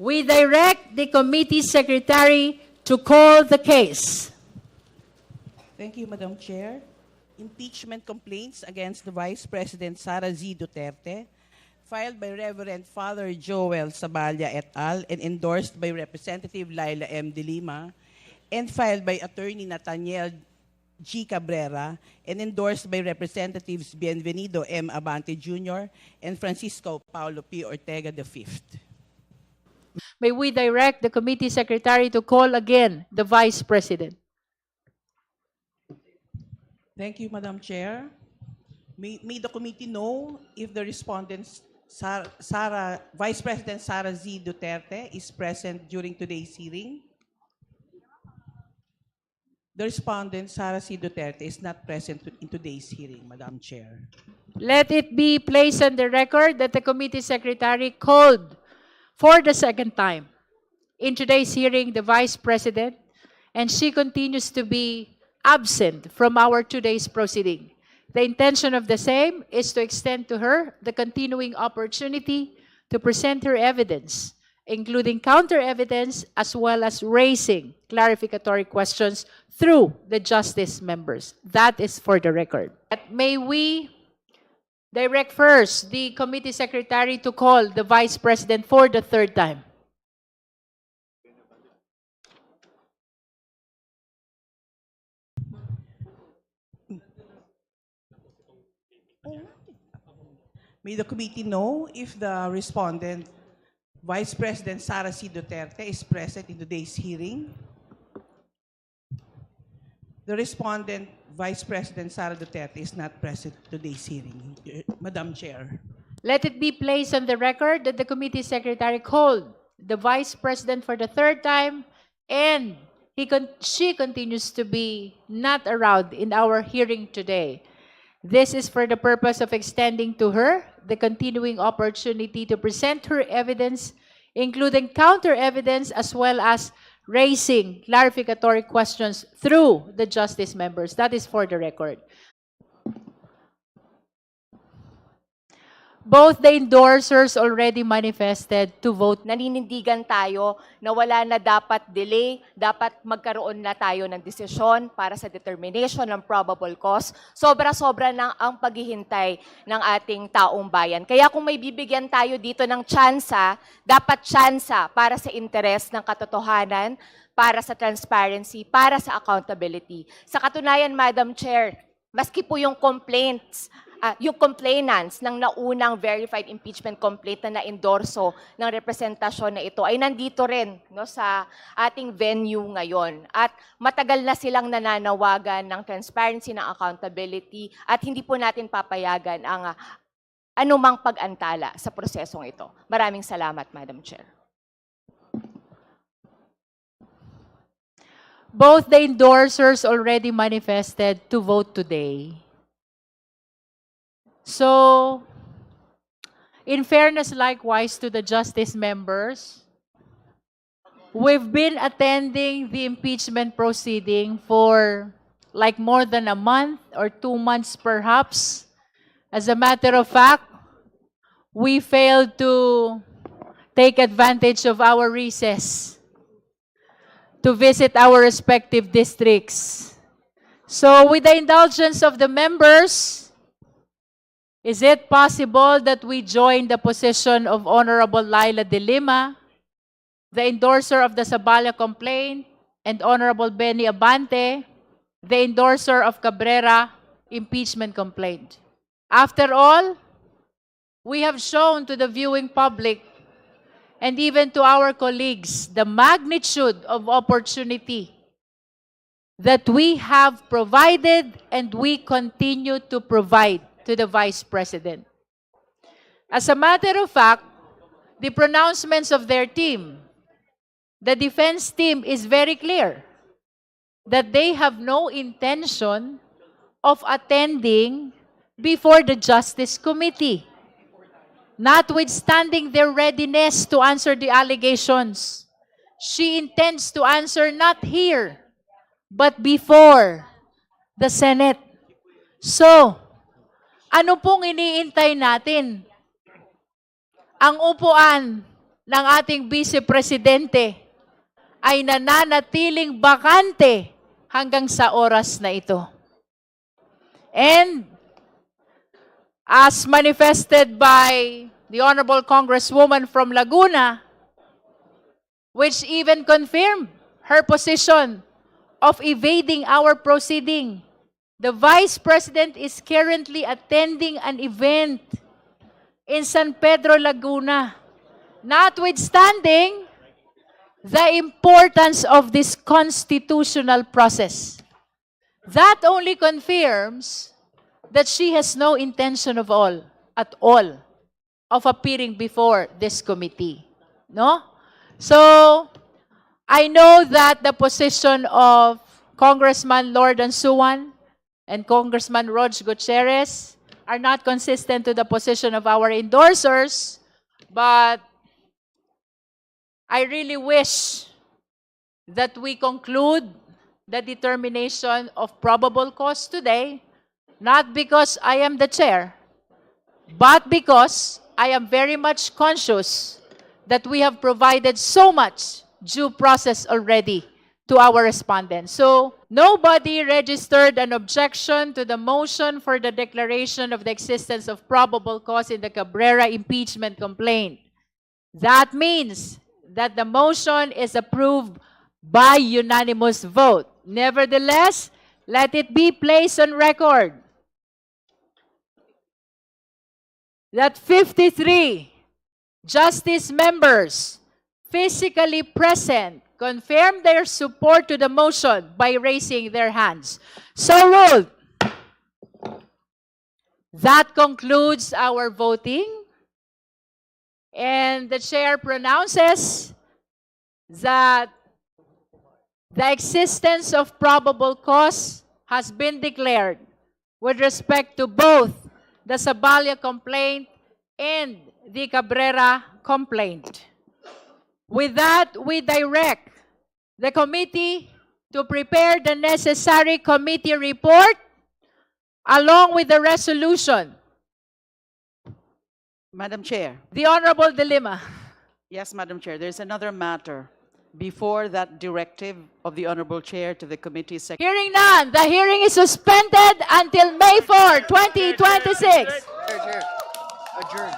We direct the committee secretary to call the case. Thank you, Madam Chair. Impeachment complaints against the Vice President Sara Z. Duterte, filed by Reverend Father Joel Saballa et al. And endorsed by Representative Laila M. De Lima, and filed by Attorney Nathaniel G. Cabrera, and endorsed by Representatives Bienvenido M. Abante Jr. and Francisco Paulo P. Ortega V. May we direct the committee secretary to call again the Vice President. Thank you, Madam Chair. May the committee know if the respondents, Vice President Sara Z. Duterte, is present during today's hearing. The respondent, Sara C. Duterte, is not present in today's hearing, Madam Chair. Let it be placed on the record that the committee secretary called for the second time in today's hearing the Vice President, and she continues to be absent from our today's proceeding. The intention of the same is to extend to her the continuing opportunity to present her evidence, including counter evidence, as well as raising clarificatory questions through the justice members. That is for the record. May we direct first the committee secretary to call the Vice President for the third time. May the committee know if the respondent, Vice President Sara C. Duterte, is present in today's hearing. The respondent, Vice President Sara Duterte, is not present in today's hearing, Madam Chair. Let it be placed on the record that the committee secretary called the Vice President for the third time, and she continues to be not around in our hearing today. This is for the purpose of extending to her the continuing opportunity to present her evidence, including counter evidence, as well as raising clarificatory questions through the justice members. That is for the record. Both the endorsers already manifested to vote. Naninindigan tayo na wala na dapat delay, dapat magkaroon na tayo ng desisyon para sa determination ng probable cause. Sobra-sobra na ang paghihintay ng ating taong bayan. Kaya kung may bibigyan tayo dito ng tsansa, dapat tsansa para sa interes ng katotohanan, para sa transparency, para sa accountability. Sa katunayan, Madam Chair, maski po yung yung complainants ng naunang verified impeachment complaint na na-endorso ng representasyon na ito ay nandito rin sa ating venue ngayon. At matagal na silang nananawagan ng transparency, ng accountability, at hindi po natin papayagan ang anumang pag-antala sa prosesong ito. Maraming salamat, Madam Chair. Both the endorsers already manifested to vote today. So, in fairness likewise to the justice members, we've been attending the impeachment proceeding for like more than a month or 2 months perhaps. As a matter of fact, we failed to take advantage of our recess to visit our respective districts. So, with the indulgence of the members, is it possible that we join the position of Honorable Laila De Lima, the endorser of the Saballa complaint, and Honorable Benny Abante, the endorser of Cabrera impeachment complaint? After all, we have shown to the viewing public and even to our colleagues the magnitude of opportunity that we have provided and we continue to provide to the Vice President. As a matter of fact, the pronouncements of their team, the defense team, is very clear that they have no intention of attending before the Justice Committee, notwithstanding their readiness to answer the allegations. She intends to answer not here, but before the Senate. So, ano pong iniintay natin? Ang upuan ng ating Vice Presidente ay nananatiling bakante hanggang sa oras na ito. And as manifested by the Honorable Congresswoman from Laguna, which even confirmed her position of evading our proceeding, the Vice President is currently attending an event in San Pedro, Laguna, notwithstanding the importance of this constitutional process. That only confirms that she has no intention at all, of appearing before this committee. No? So, I know that the position of Congressman Lord Ansuan and Congressman Rog Gutierrez are not consistent to the position of our endorsers, but I really wish that we conclude the determination of probable cause today, not because I am the chair, but because I am very much conscious that we have provided so much due process already to our respondents. So, nobody registered an objection to the motion for the declaration of the existence of probable cause in the Cabrera impeachment complaint. That means that the motion is approved by unanimous vote. Nevertheless, let it be placed on record that 53 justice members physically present confirm their support to the motion by raising their hands. So ruled. That concludes our voting. And the chair pronounces that the existence of probable cause has been declared with respect to both the Sabalia complaint and the Cabrera complaint. With that, we direct the committee to prepare the necessary committee report along with the resolution. Madam Chair. The Honorable De Lima. Yes, Madam Chair. There's another matter before that directive of the Honorable Chair to the committee secretary. Hearing none, the hearing is suspended until May 4, 2026. Chair. Adjourn.